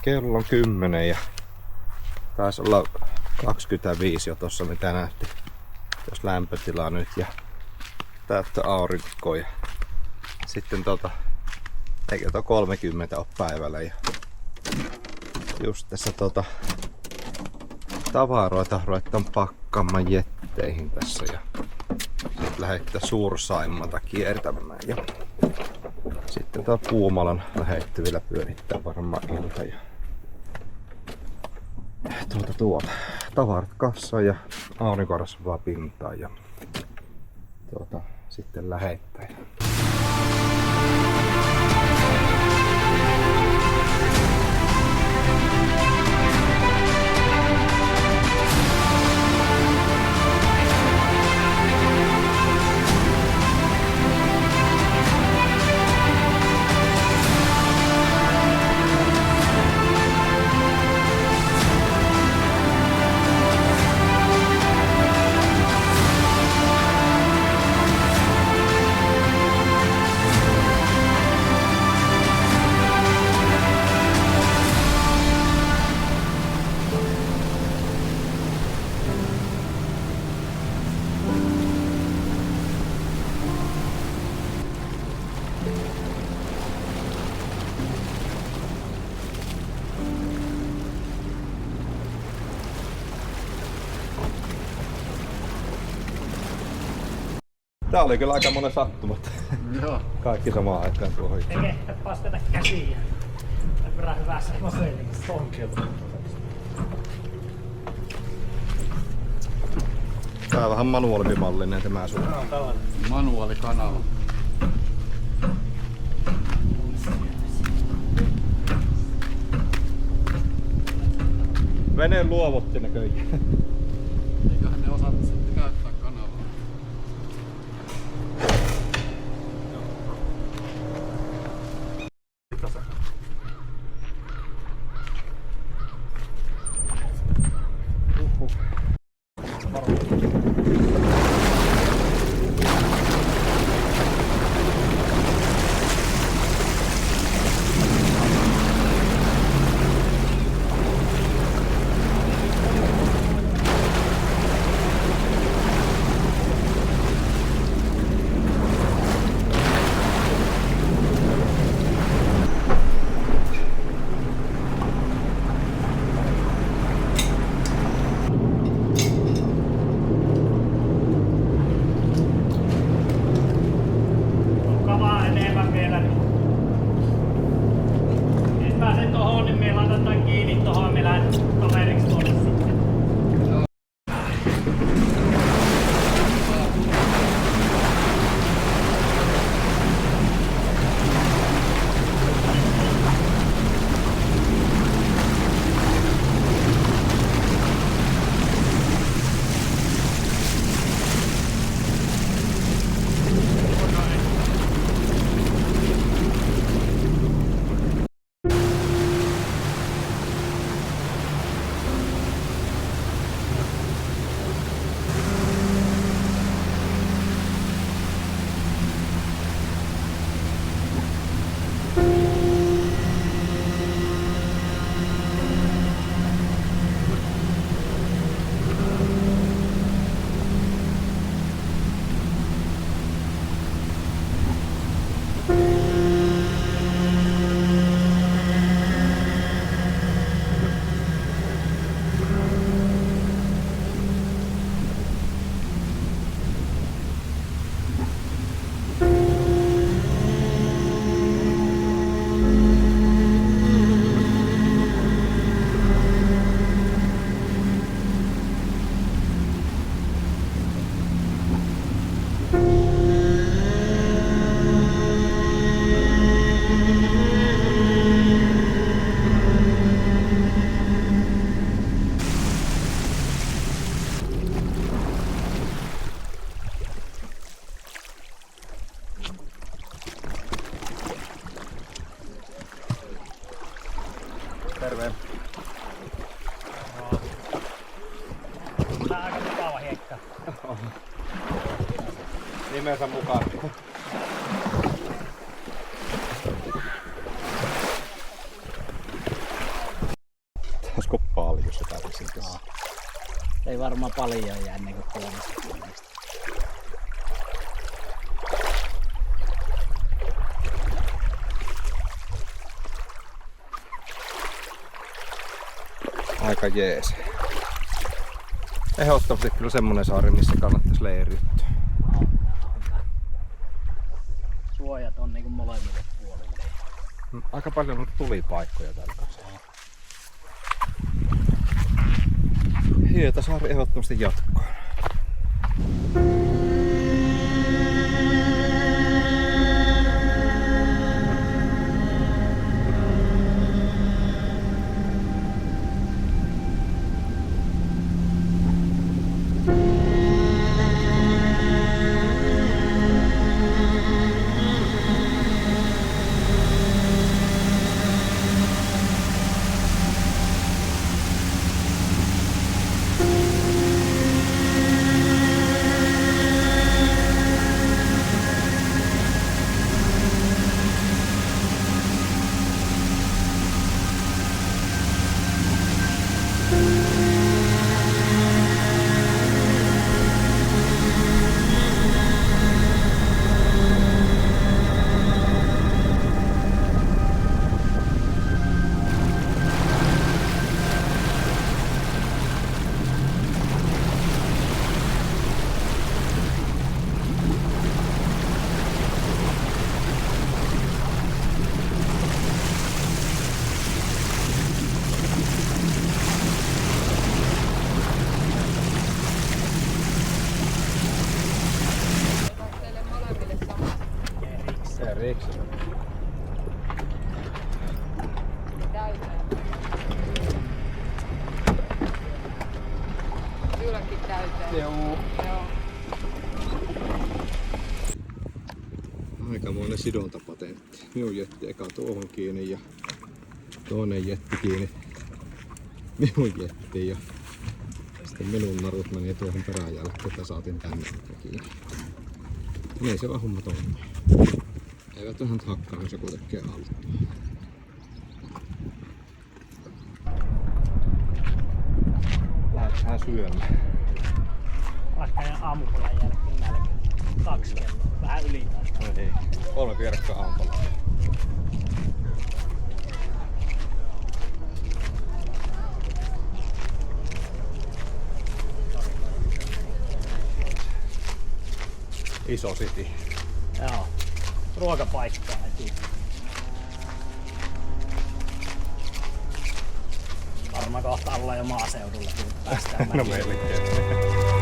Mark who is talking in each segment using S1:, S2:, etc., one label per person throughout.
S1: kello on 10 ja taisi olla 25 jo tossa mitä nähtiin. Jos lämpötila nyt ja täyttä aurinkoa ja sitten eikö 30 ole päivällä ja just tässä tavaroita ruvetaan pakkaamaan jetteihin tässä ja sitten lähdetään Suursaimaata kiertämään ja sitten Puumalan lähettyvillä pyörittää varmaan ilta ja tavarat kassaan ja aurinko rasvaa pintaan ja sitten lähettää. Tää oli kyllä aika monen sattumat.
S2: Joo.
S1: Kaikki samaan aikaan tuohon.
S3: Ei kehtä paskata käsiä. Sen verran hyvässä moselissa.
S1: Tää on vähän manuaalimallinen tämä sun.
S3: Tää on tällainen.
S2: Manuaalikanava.
S1: Veneen luovutti näköjään.
S2: Eiköhän ne osata sitten käyttää kanavaa.
S1: Terve.
S3: Tää on aika mukava hiekka.
S1: Nimensä mukaan.
S3: varmaan paljon jää ennen kuin 30.
S1: Aika jees. Ehdottomasti kyllä semmonen saari, missä kannattaisi leiriyttyä.
S3: Suojat on niinku molemmille puolille.
S1: Aika paljon tulipaikkoja täällä kanssa. Hietasaari ehdottomasti jatkoon. Erikseen.
S4: Ylläkin täyteen.
S1: Joo.
S4: Joo.
S1: Aikamoinen sidontapatentti. Minun jetti eka tuohon kiinni ja toinen jetti kiinni minun jettiin ja sitten minun narut meni tuohon peräjälkeen, että saatiin tänne kiinni. Niin se vaan homma toimii. Eivät vähän hakkaa, jos joku tekee auttaa. Lähdetään syömään.
S3: Vaikka aamupuolen jälkeen nälkä. 2 kelloa. Vähän yli taas.
S1: Ei. 3 vierekköä aamupalaa. Iso city.
S3: Joo. Ruokapaikkaa heti. Varmaan kohta ollaan jo maaseudulla, kun päästään
S1: No
S3: mäkiin.
S1: melkein.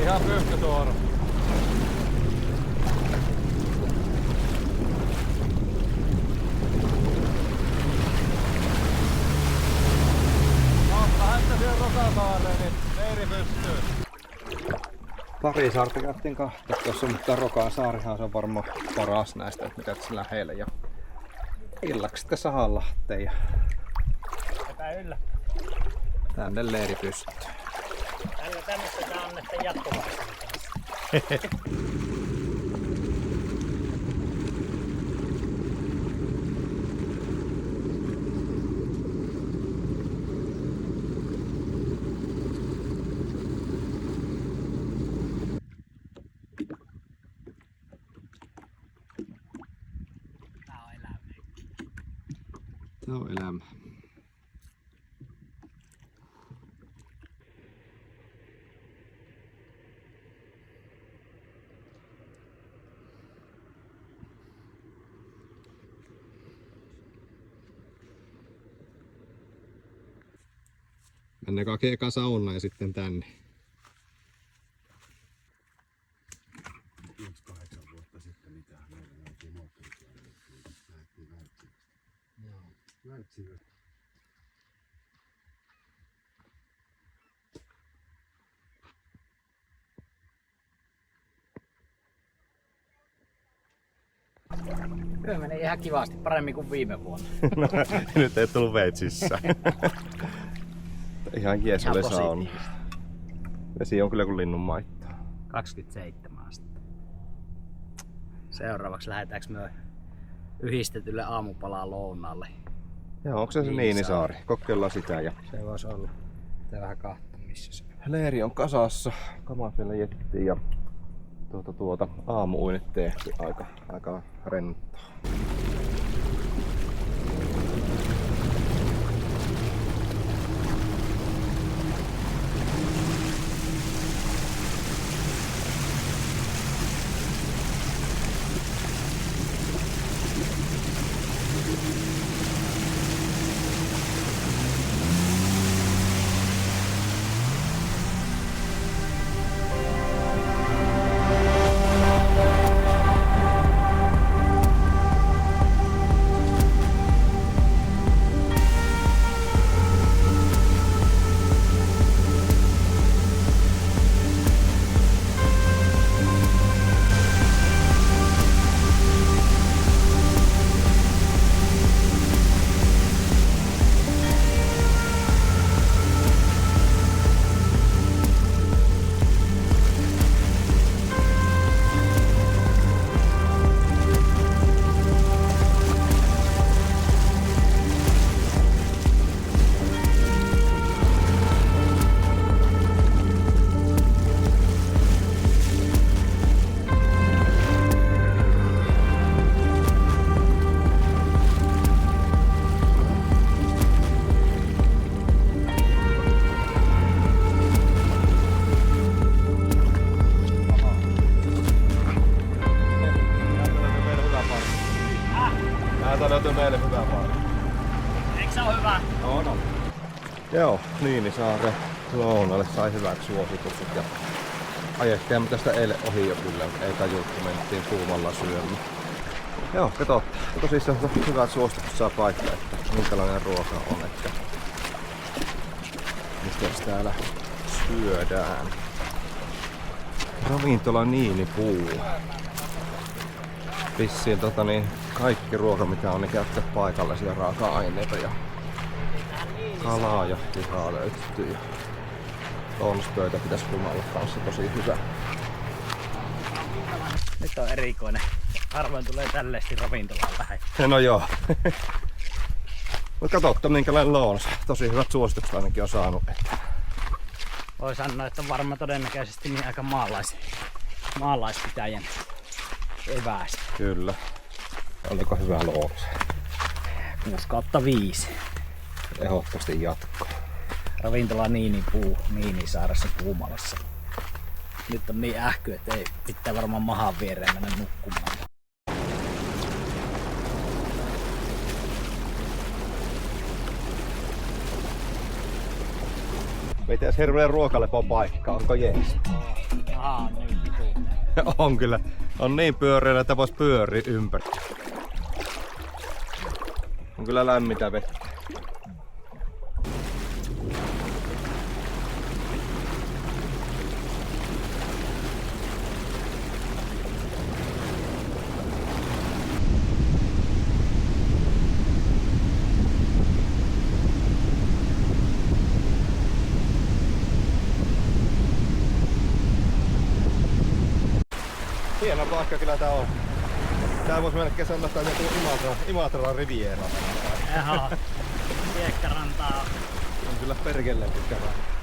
S1: Ihan pyyhkötuoro. Lähdettä siellä Rokasaareen, niin leiri pystyy. Pari saarta käytiin kahta tuossa, mutta Rokasaarihan on varmaan paras näistä, että mitä tässä lähellä. Ja illaksi sitten Sahanlahteen ja
S3: Kyllä.
S1: Tänne leiri pystyy.
S3: Tällä tämmöistä tää on näitten jatkuvasti. Tää on elämä.
S1: Tää on elämä. Mennäänkö eka sauna ja sitten tänne?
S4: 8 vuotta sitten mitä meillä näytiin moottoripyörällä. Lähdettiin Wärtsilästä. Joo, Wärtsilästä.
S3: Kyllä meni ihan kivasti, paremmin kuin viime vuonna.
S1: No, nyt ei tullut veitsissä. Ihan jees oli sauna.
S3: positiivista.
S1: Vesi on kyllä kuin linnun maittaa.
S3: 27 astetta. Seuraavaksi lähdetäänkö me yhdistetylle aamupalaa lounaalle?
S1: Joo, onko se Niinisaari? Kokeillaan sitä ja
S3: Se voisi olla. Pitää vähän kahta missä se on.
S1: leiri on kasassa. Kamat vielä jettiin ja aamu-uinit tehty aika rentoa. Täältä löytyy meille hyvä paikka.
S3: Eikö se ole hyvä?
S1: On. Joo, Niinisaaren lounalle sai hyvät suositukset ja ajettiin tästä eilen ohi jo kyllä, ei tajuttu, mentiin kuumalla syömään. Joo, katsotaan. Tosissaan hyvät suositukset saa paikka, että minkälainen ruoka on, että mistä täällä syödään. Ravintola Niinipuu. Vissiin kaikki ruoka mitä on, niin käyttää paikallisia raaka-aineita ja kalaa ja lihaa löytyy. Ja lounaspöytä pitäisi kumalla kanssa tosi hyvä.
S3: Nyt on erikoinen. Harvoin tulee tälleesti ravintolaan vähän.
S1: No joo. Mut katsottu minkälainen lounas. Tosi hyvät suositukset ainakin on saanut.
S3: Voi sanoa, että on varmaan todennäköisesti niin aika maalaispitäjän eväästä.
S1: Kyllä. Oliko hyvä lounas?
S3: 6/5.
S1: Ehdottomasti jatkoa.
S3: Ravintola Niinipuu Niinisaaressa Puumalassa. Nyt on niin ähky, että ei pitää varmaan mahan viereen mennä nukkumaan.
S1: Mites hirveän ruokalepo paikka, onko jees?
S3: Maha on niin vitu.
S1: On kyllä. On niin pyöreä, että vois pyöriä ympäri. On kyllä lämmintä vettä. Hieno paikka kyllä tää on. Tää voisi mennä kesällä tai joku Imatran Riviera.
S3: Jaha. Kiekkarantaa.
S1: On kyllä perkeleen pitkä vähän.